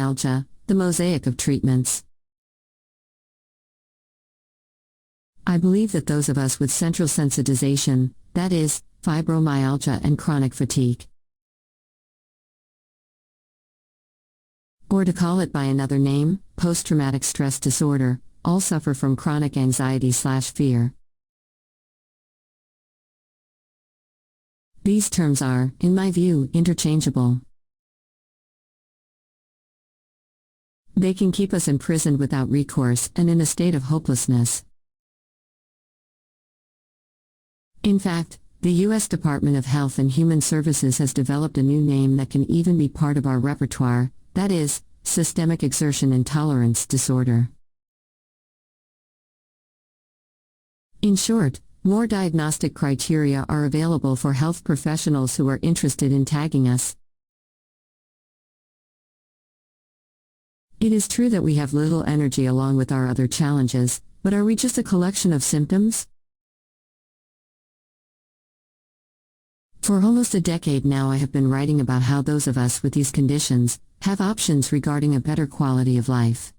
Fibromyalgia, the mosaic of treatments. I believe that those of us with central sensitization, that is, fibromyalgia and chronic fatigue, or to call it by another name, post-traumatic stress disorder, all suffer from chronic anxiety/fear. These terms are, in my view, interchangeable. They can keep us imprisoned without recourse and in a state of hopelessness. In fact, the U.S. Department of Health and Human Services has developed a new name that can even be part of our repertoire, that is, systemic exertion intolerance disorder. In short, more diagnostic criteria are available for health professionals who are interested in tagging us. It is true that we have little energy along with our other challenges, but are we just a collection of symptoms? For almost a decade now I have been writing about how those of us with these conditions have options regarding a better quality of life.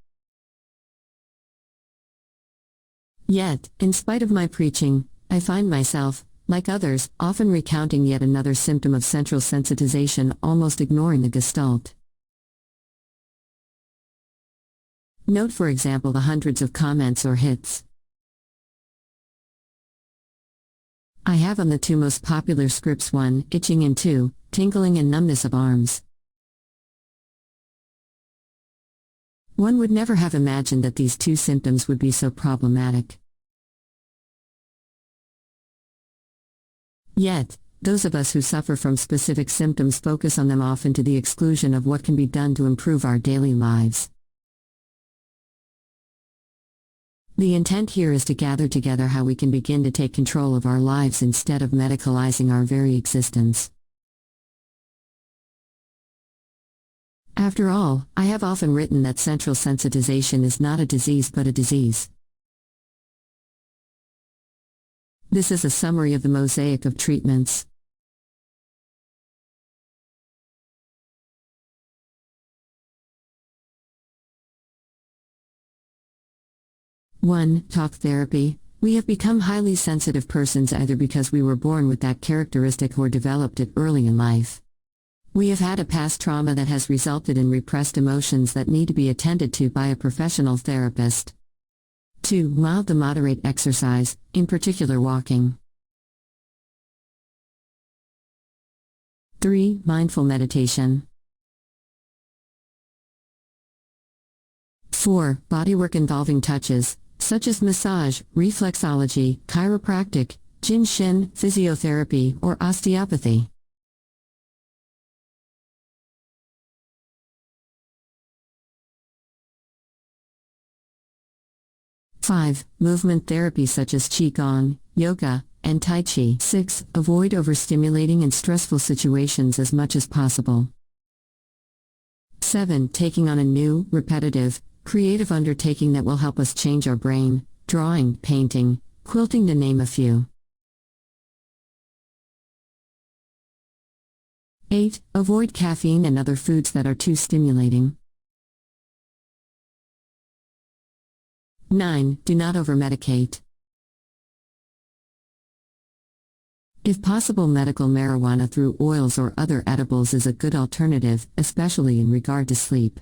Yet, in spite of my preaching, I find myself, like others, often recounting yet another symptom of central sensitization, almost ignoring the gestalt. Note for example the hundreds of comments or hits I have on the two most popular scripts: 1, itching, and 2, tingling and numbness of arms. One would never have imagined that these two symptoms would be so problematic. Yet, those of us who suffer from specific symptoms focus on them often to the exclusion of what can be done to improve our daily lives. The intent here is to gather together how we can begin to take control of our lives instead of medicalizing our very existence. After all, I have often written that central sensitization is not a disease but a disease. This is a summary of the mosaic of treatments. One, talk therapy. We have become highly sensitive persons either because we were born with that characteristic or developed it early in life. We have had a past trauma that has resulted in repressed emotions that need to be attended to by a professional therapist. 2. Mild to moderate exercise, in particular walking. 3. Mindful meditation. 4. Bodywork involving touches, such as massage, reflexology, chiropractic, Jin-Shin, physiotherapy, or osteopathy. 5. Movement therapy such as Qigong, yoga, and Tai Chi. 6. Avoid overstimulating and stressful situations as much as possible. 7. Taking on a new, repetitive, creative undertaking that will help us change our brain, drawing, painting, quilting to name a few. 8. Avoid caffeine and other foods that are too stimulating. 9. Do not overmedicate. If possible, medical marijuana through oils or other edibles is a good alternative, especially in regard to sleep.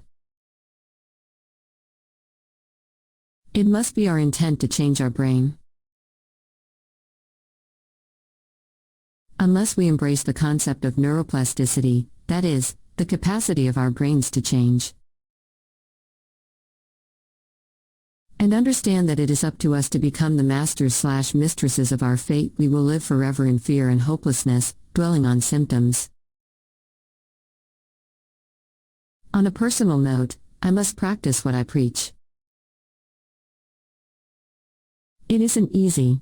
It must be our intent to change our brain. Unless we embrace the concept of neuroplasticity, that is, the capacity of our brains to change, and understand that it is up to us to become the masters/mistresses of our fate, we will live forever in fear and hopelessness, dwelling on symptoms. On a personal note, I must practice what I preach. It isn't easy.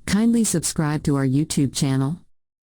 Kindly subscribe to our YouTube channel.